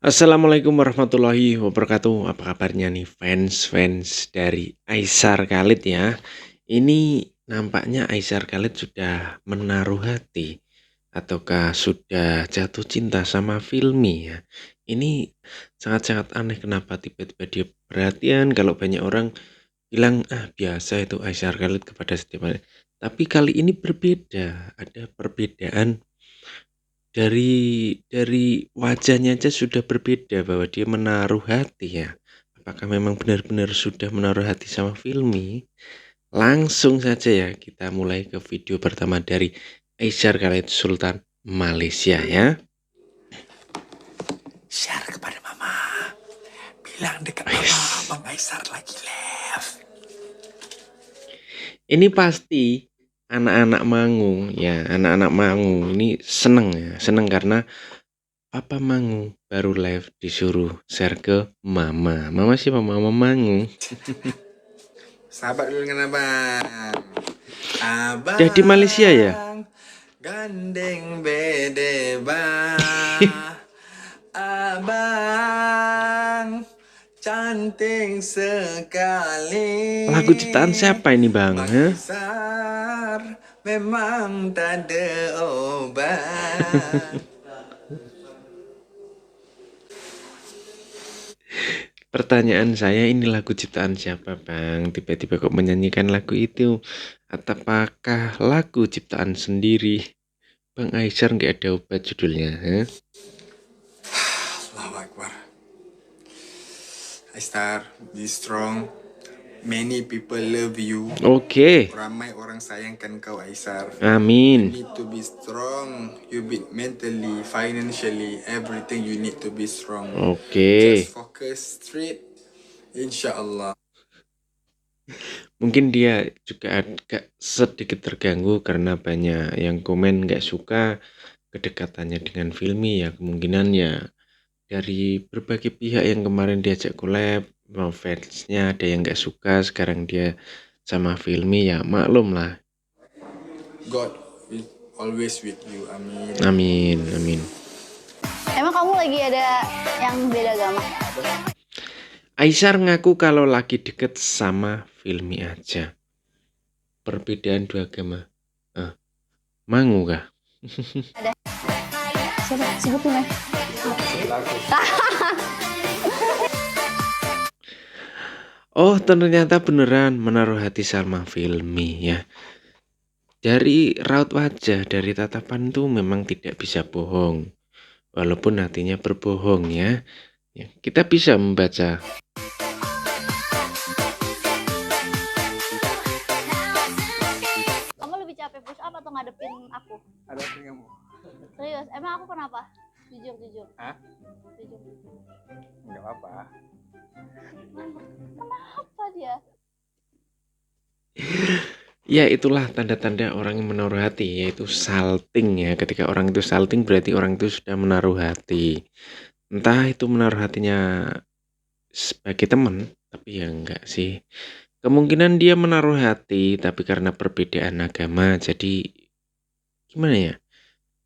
Assalamualaikum warahmatullahi wabarakatuh. Apa kabarnya nih fans-fans dari Aisar Khalid ya? Ini nampaknya Aisar Khalid sudah menaruh hati ataukah sudah jatuh cinta sama Filmi ya? Ini sangat-sangat aneh kenapa tiba-tiba dia perhatian kalau banyak orang bilang biasa itu Aisar Khalid kepada setiap orang. Tapi kali ini berbeda, ada perbedaan dari wajahnya aja sudah berbeda bahwa dia menaruh hati ya. Apakah memang benar-benar sudah menaruh hati sama Filmi? Langsung saja ya kita mulai ke video pertama dari Aisyar Khalid Sultan Malaysia ya. Share kepada mama. Bilang dekat mama, Bang Aisar lagi left. Ini pasti anak-anak Mangung ya, anak-anak Mangung ini seneng ya, seneng karena Papa Mangung baru live disuruh share ke Mama. Mama siapa? Mama Mangung. Sahabat dulu dengan abang. Abang. Udah di Malaysia ya? Gandeng bede bang. Abang cantik sekali. Lagu ciptaan siapa ini bang? Bang Aisar memang tak ada obat. Pertanyaan saya, ini lagu ciptaan siapa bang? Tiba-tiba kok menyanyikan lagu itu? Apakah lagu ciptaan sendiri? Bang Aisar nggak ada obat judulnya. Allahu Akbar. Aisar, be strong. Many people love you. Oke. Ramai orang sayangkan kau Aisar. Amin. You need to be strong. You be mentally, financially, everything you need to be strong. Oke. Just focus straight. Insyaallah. Mungkin dia juga agak sedikit terganggu karena banyak yang komen nggak suka kedekatannya dengan Filmi ya. Kemungkinan ya dari berbagai pihak yang kemarin diajak collab, fansnya ada yang nggak suka, sekarang dia sama Filmi ya maklum lah. God will always with you. Amin. Amin, amin. Emang kamu lagi ada yang beda agama? Aisar ngaku kalau lagi deket sama Filmi aja. Perbedaan dua agama. Mangu kah? Ada. Siapa? Sebutin ya. Oh, ternyata beneran menaruh hati sama Filmi ya. Dari raut wajah, dari tatapan itu memang tidak bisa bohong. Walaupun hatinya berbohong ya. Kita bisa membaca. Kamu lebih capek push up atau ngadepin aku? Ada kamu. Serius, emang aku kenapa? Jujur. Hah? Jujur. Enggak apa-apa. Kenapa dia? Ya itulah tanda-tanda orang yang menaruh hati, yaitu salting ya. Ketika orang itu salting berarti orang itu sudah menaruh hati. Entah itu menaruh hatinya sebagai teman, tapi ya enggak sih. Kemungkinan dia menaruh hati, tapi karena perbedaan agama, jadi gimana ya?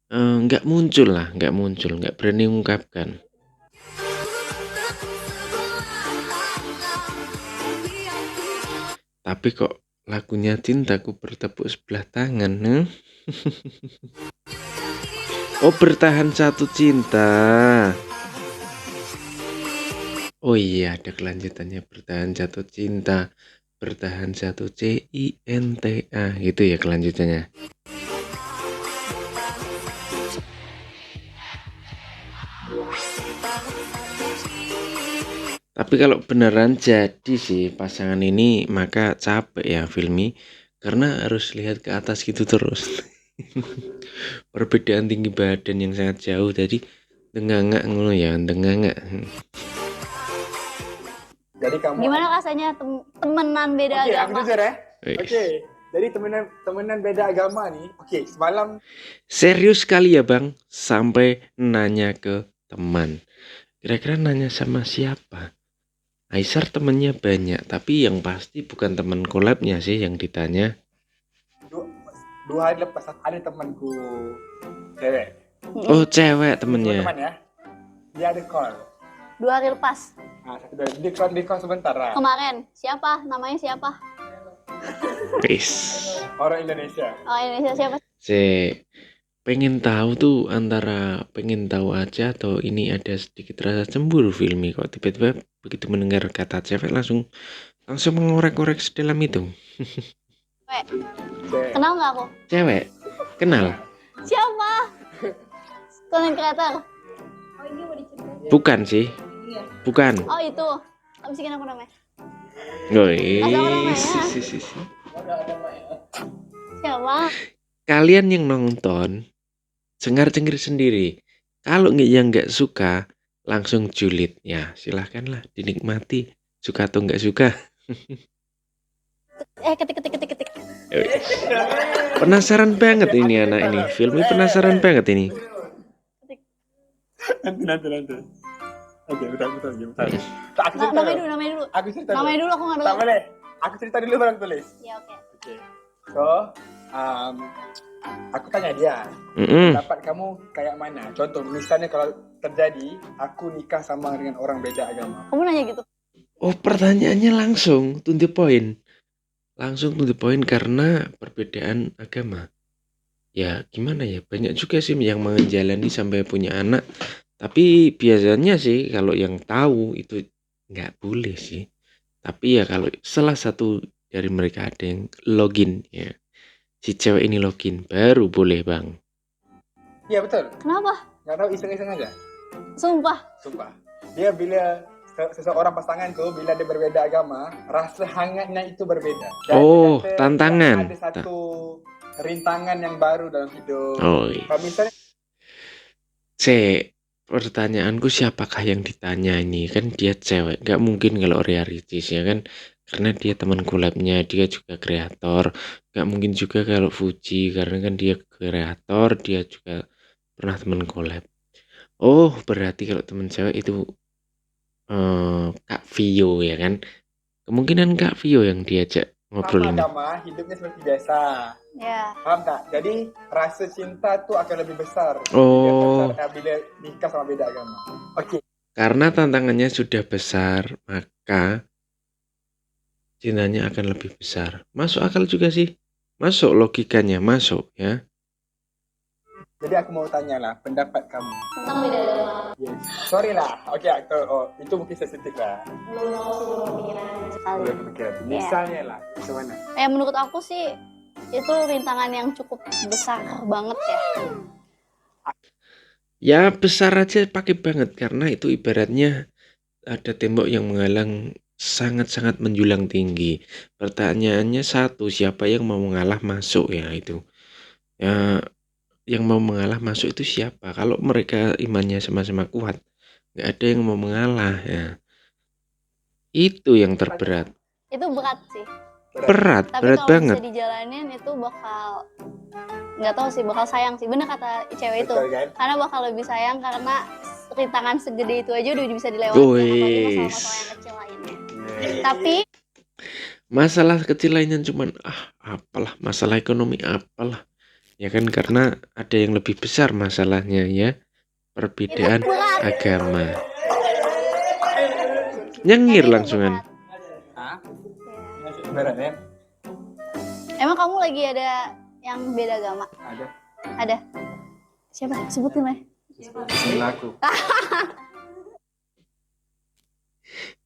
Nggak muncul, nggak berani mengungkapkan. Tapi kok lagunya Cintaku Bertepuk Sebelah Tangan, Oh, Bertahan Satu Cinta. Oh iya, ada kelanjutannya, Bertahan Satu Cinta, Bertahan Satu CINTA, gitu ya kelanjutannya. Tapi kalau beneran jadi sih pasangan ini, maka capek ya Filmi, karena harus lihat ke atas gitu terus. Perbedaan tinggi badan yang sangat jauh, jadi dengangak ngono ya, dengangak. Jadi kamu. Gimana rasanya temenan beda Oke, aku agama? jujur ya. Wih. Oke. Jadi temenan beda agama nih. Oke, semalam Serius sekali ya bang, sampai nanya ke teman. Kira-kira nanya sama siapa? Aisar temennya banyak, tapi yang pasti bukan teman collabnya sih yang ditanya. dua hari lepas ada temanku cewek. Oh, cewek Teman temennya. ya. Dia ada call. 2 hari lepas. Di call sebentar lah. Kemarin. Siapa? Namanya siapa? Peace. Orang Indonesia. Oh, Indonesia siapa? Pengen tahu tuh antara pengen tahu aja atau ini ada sedikit rasa cemburu filmi kok tiba-tiba begitu mendengar kata cewek langsung mengorek-orek sedalam itu. Kenal nggak aku? Cewek? Kenal? Siapa? Content creator. Bukan sih. Bukan. Oh itu. Tak bisikin aku namanya. Woi. Asal namanya. Siapa? Kalian yang nonton cengar-cengir sendiri. Kalau yang nggak suka langsung julid ya silahkanlah dinikmati suka atau nggak suka. Ketik. Penasaran banget ini anak ini. Filmnya penasaran banget ini. Nanti. Oke, bentar. Namanya dulu. Aku cerita dulu. Namanya dulu aku nggak tahu. Tak boleh. Aku cerita dulu baru tulis. Ya oke. So, aku tanya dia, pendapat kamu kayak mana? Contoh, misalnya kalau terjadi, aku nikah sama dengan orang beda agama. Kamu nanya gitu? Oh, pertanyaannya langsung to the point. Langsung to the point karena perbedaan agama. Ya, gimana ya? Banyak juga sih yang menjalani sampai punya anak. Tapi biasanya sih kalau yang tahu itu nggak boleh sih. Tapi ya kalau salah satu dari mereka ada yang login ya. Si cewek ini login baru boleh, Bang. Iya, betul. Kenapa? Nggak tahu, iseng-iseng aja. Sumpah. Dia bila seseorang pasangan tuh bila dia berbeda agama, rasa hangatnya itu berbeda. Dan Oh, dia kata, tantangan. Ada satu rintangan yang baru dalam hidup. Oh, iya. Kalau misalnya Pertanyaanku siapakah yang ditanya ini? Kan dia cewek, nggak mungkin kalau realitis ya kan? Karena dia teman collabnya, dia juga kreator. Nggak mungkin juga kalau Fuji, karena kan dia kreator, dia juga pernah teman collab. Oh, berarti kalau teman cewek itu Kak Vio ya kan? Kemungkinan Kak Vio yang diajak ngobrol sama ini. agama, hidupnya seperti biasa. Ya. Paham tak? Jadi rasa cinta tuh akan lebih besar Oh. bila nikah sama beda agama. Oke. Karena tantangannya sudah besar, maka cintanya akan lebih besar. Masuk akal juga sih. Masuk logikanya, masuk ya. Jadi aku mau tanya lah, pendapat kamu. Tentang beda agama. Yes. Sorry lah. Oke, itu mungkin sensitif lah. Belum kepikiran sekali. Belum kepikiran. Misalnya lah, gimana? Menurut aku sih itu rintangan yang cukup besar banget ya. Ya besar aja pakai banget karena itu ibaratnya ada tembok yang menghalang sangat-sangat menjulang tinggi. Pertanyaannya satu, siapa yang mau mengalah masuk ya itu. Ya yang mau mengalah masuk itu siapa? Kalau mereka imannya sama-sama kuat, nggak ada yang mau mengalah ya. Itu yang terberat. Itu berat sih. Berat Tapi kalau banget. bisa dijalanin itu bakal nggak tahu sih, bakal sayang sih. Bener kata cewek itu. Betul, kan? Karena bakal lebih sayang karena rintangan segede itu aja udah bisa dilewati. Apalagi masalah-masalah yang kecil lainnya. Tapi Masalah kecil lainnya cuman apalah, masalah ekonomi apalah. Ya kan karena ada yang lebih besar masalahnya ya. Perbedaan agama. Nyengir langsungan. Hah? Berat ya? emang kamu lagi ada yang beda agama? Ada. Ada. Siapa? Sebutin lah. Bismillahku.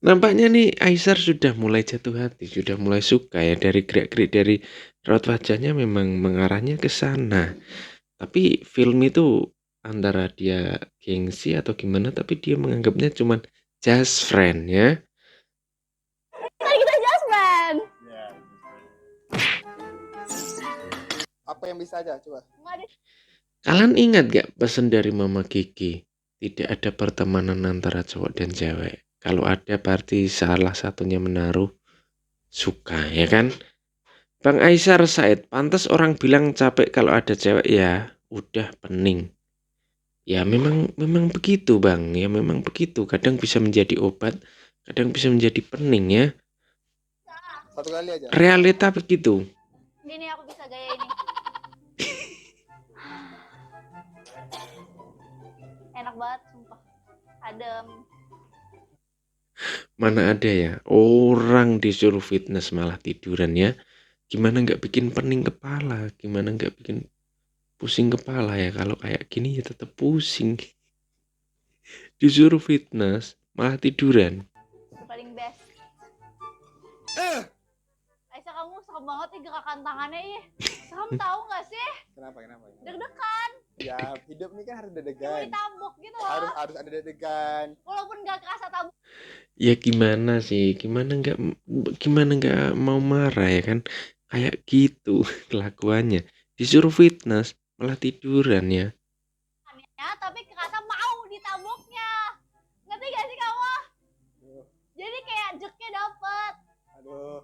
Nampaknya nih Aisar sudah mulai jatuh hati, sudah mulai suka ya dari gerak-gerik dari raut wajahnya memang mengarahnya ke sana. Tapi film itu antara dia gengsi atau gimana, tapi dia menganggapnya cuman just friend ya. Kan kita just friend. Apa yang bisa aja coba? Kalian ingat gak pesan dari Mama Kiki? Tidak ada pertemanan antara cowok dan cewek. Kalau ada berarti salah satunya menaruh suka ya kan? Bang Aisar Said, pantas orang bilang capek kalau ada cewek ya. Udah pening. Ya memang begitu Bang. Ya memang begitu. Kadang bisa menjadi obat, kadang bisa menjadi pening ya. Satu kali aja. Realita begitu. Gini aku bisa gaya ini. Enak banget sumpah. Adem. Mana ada ya orang disuruh fitness malah tiduran ya. Gimana nggak bikin pening kepala, gimana nggak bikin pusing kepala ya. Kalau kayak gini ya tetap pusing. Disuruh fitness malah tiduran. Paling best. Aisyah, kamu serem banget nih gerakan tangannya ih. Serem tahu nggak sih? Kenapa? Deg-degan. Ya hidup ini kan harus Mau deg-degan. ditabuk gitu loh. Harus ada deg-degan. Walaupun nggak kerasa tabuk. Ya gimana sih, gimana nggak mau marah ya kan, kayak gitu kelakuannya. Disuruh fitness malah tiduran ya. Ya, tapi kerasa mau ditabuknya. Ngerti gak sih kamu? Aduh, Jadi kayak jeknya dapet. aduh.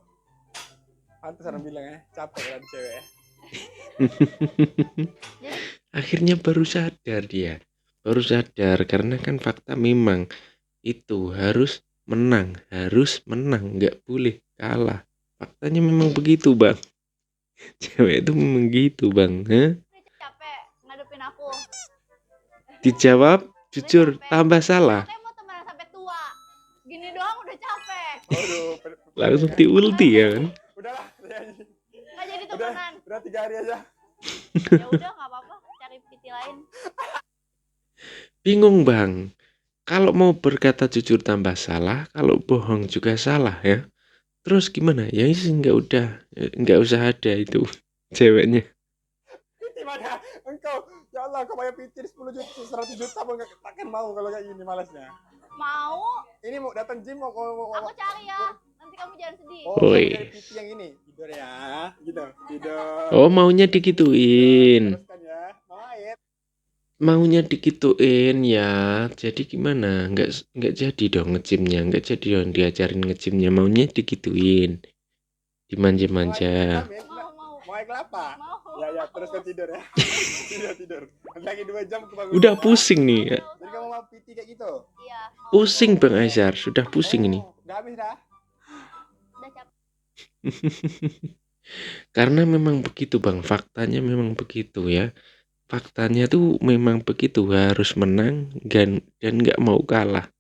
Pantes orang bilang ya, capek lah di cewek ya. Akhirnya baru sadar dia, baru sadar karena kan fakta memang itu harus menang, nggak boleh kalah. Faktanya memang begitu bang. Cewek itu memang gitu bang. Hah? Ini capek ngadepin aku. Dijawab jujur Capek. tambah salah. Katanya mau temenan sampai tua. Gini doang udah capek. Aduh, Langsung diulti ya kan. udahlah, Nggak jadi temenan. udah 3 hari aja. Ya udah nggak apa-apa. Cari PT lain. Bingung bang. Kalau mau berkata jujur tambah salah, kalau bohong juga salah ya. Terus gimana? Ya sih nggak usah ada itu ceweknya. Piti mana? Engkau, ya Allah, kau bayar piti 10 juta, 100 juta pun takkan mau kalau kayak gini malasnya. Mau? Ini mau datang gym mau Aku cari ya. Nanti kamu jangan sedih. Oh, Woi. dari piti yang ini. Tidur ya, gitu. Tidur. Oh maunya digituin. Teruskan ya. Main. Maunya digituin ya. Jadi gimana? Nggak jadi dong ngejimnya, nggak jadi dong diajarin ngejimnya. Maunya digituin, dimanja-manja. Mau. Mau air kelapa? Mau. Ya, teruskan tidur ya. tidur. Lagi 2 jam kebangun. Udah pusing nih. Ya. Jadi kamu mau piti kayak gitu? Iya. Mau. Pusing Bang Aisyar, sudah pusing ini. Udah habis dah. Udah capek. Karena memang begitu Bang, faktanya memang begitu ya. Faktanya tuh memang begitu, harus menang dan nggak mau kalah.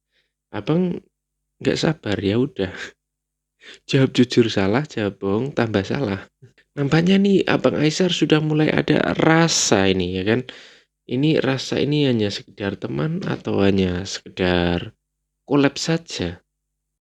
Abang nggak sabar ya udah. Jawab jujur salah, jawab bohong tambah salah. Nampaknya nih Abang Aisyar sudah mulai ada rasa ini ya kan. Ini rasa ini hanya sekedar teman atau hanya sekedar collab saja.